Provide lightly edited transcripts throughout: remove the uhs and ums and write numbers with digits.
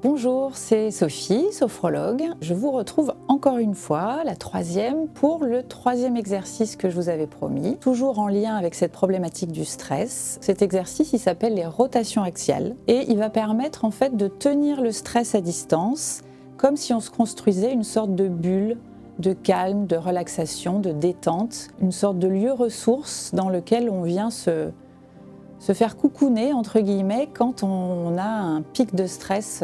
Bonjour, c'est Sophie, sophrologue. Je vous retrouve encore une fois, la troisième, pour le troisième exercice que je vous avais promis, toujours en lien avec cette problématique du stress. Cet exercice, il s'appelle les rotations axiales et il va permettre en fait de tenir le stress à distance, comme si on se construisait une sorte de bulle de calme, de relaxation, de détente, une sorte de lieu ressource dans lequel on vient se faire coucouner, entre guillemets, quand on a un pic de stress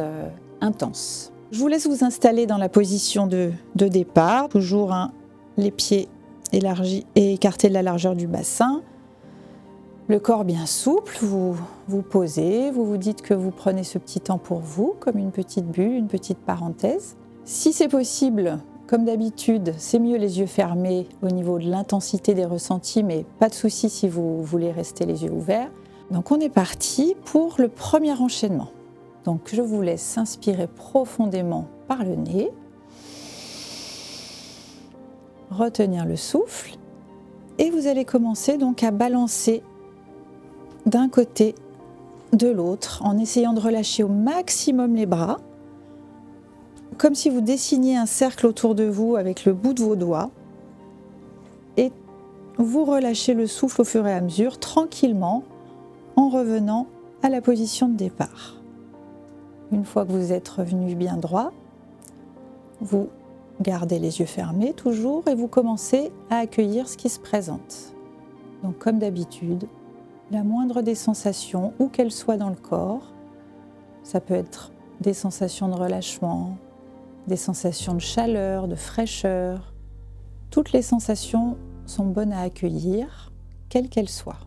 intense. Je vous laisse vous installer dans la position de départ, toujours les pieds élargis et écartés de la largeur du bassin, le corps bien souple, vous vous posez, vous vous dites que vous prenez ce petit temps pour vous, comme une petite bulle, une petite parenthèse. Si c'est possible, comme d'habitude, c'est mieux les yeux fermés au niveau de l'intensité des ressentis, mais pas de souci si vous voulez rester les yeux ouverts. Donc on est parti pour le premier enchaînement. Donc je vous laisse inspirer profondément par le nez, retenir le souffle et vous allez commencer donc à balancer d'un côté, de l'autre, en essayant de relâcher au maximum les bras, comme si vous dessiniez un cercle autour de vous avec le bout de vos doigts et vous relâchez le souffle au fur et à mesure, tranquillement, en revenant à la position de départ. Une fois que vous êtes revenu bien droit, vous gardez les yeux fermés toujours et vous commencez à accueillir ce qui se présente. Donc comme d'habitude, la moindre des sensations, où qu'elles soient dans le corps, ça peut être des sensations de relâchement, des sensations de chaleur, de fraîcheur, toutes les sensations sont bonnes à accueillir, quelles qu'elles soient.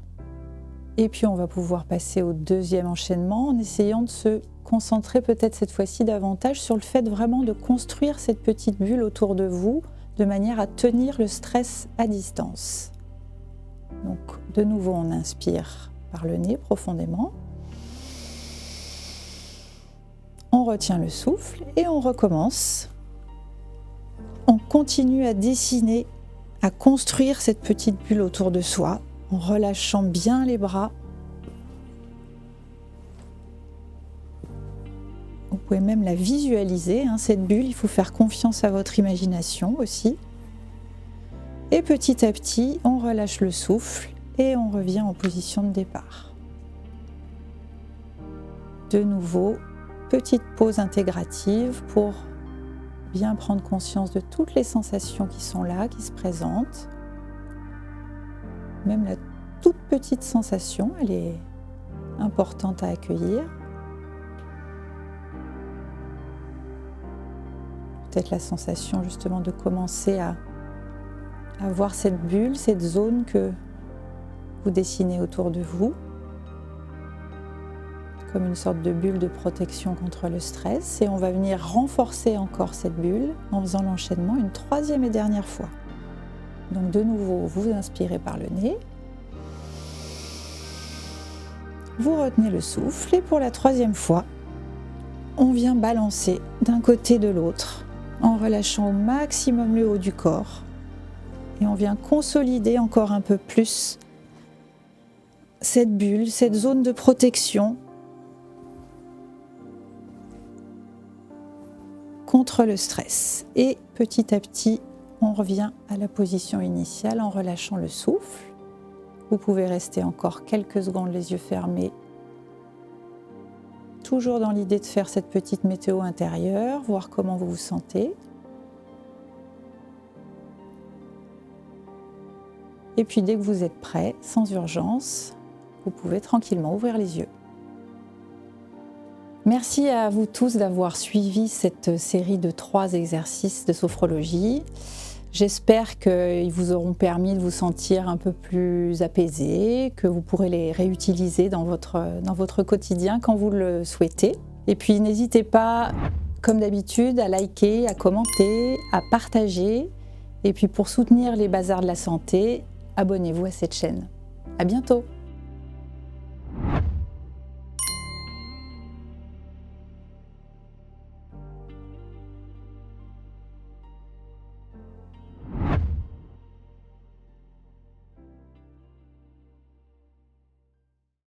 Et puis on va pouvoir passer au deuxième enchaînement en essayant de se concentrer peut-être cette fois-ci davantage sur le fait vraiment de construire cette petite bulle autour de vous de manière à tenir le stress à distance. Donc de nouveau on inspire par le nez profondément. On retient le souffle et on recommence. On continue à dessiner, à construire cette petite bulle autour de soi en relâchant bien les bras. Vous pouvez même la visualiser, cette bulle, il faut faire confiance à votre imagination aussi. Et petit à petit, on relâche le souffle et on revient en position de départ. De nouveau, petite pause intégrative pour bien prendre conscience de toutes les sensations qui sont là, qui se présentent. Même la toute petite sensation, elle est importante à accueillir. Peut-être la sensation justement de commencer à voir cette bulle, cette zone que vous dessinez autour de vous, comme une sorte de bulle de protection contre le stress. Et on va venir renforcer encore cette bulle en faisant l'enchaînement une troisième et dernière fois. Donc de nouveau, vous inspirez par le nez. Vous retenez le souffle et pour la troisième fois, on vient balancer d'un côté de l'autre en relâchant au maximum le haut du corps. Et on vient consolider encore un peu plus cette bulle, cette zone de protection contre le stress. Et petit à petit, on revient à la position initiale en relâchant le souffle. Vous pouvez rester encore quelques secondes les yeux fermés, toujours dans l'idée de faire cette petite météo intérieure, voir comment vous vous sentez. Et puis dès que vous êtes prêt, sans urgence, vous pouvez tranquillement ouvrir les yeux. Merci à vous tous d'avoir suivi cette série de 3 exercices de sophrologie. J'espère qu'ils vous auront permis de vous sentir un peu plus apaisé, que vous pourrez les réutiliser dans votre quotidien quand vous le souhaitez. Et puis n'hésitez pas, comme d'habitude, à liker, à commenter, à partager. Et puis pour soutenir les bazars de la santé, abonnez-vous à cette chaîne. À bientôt!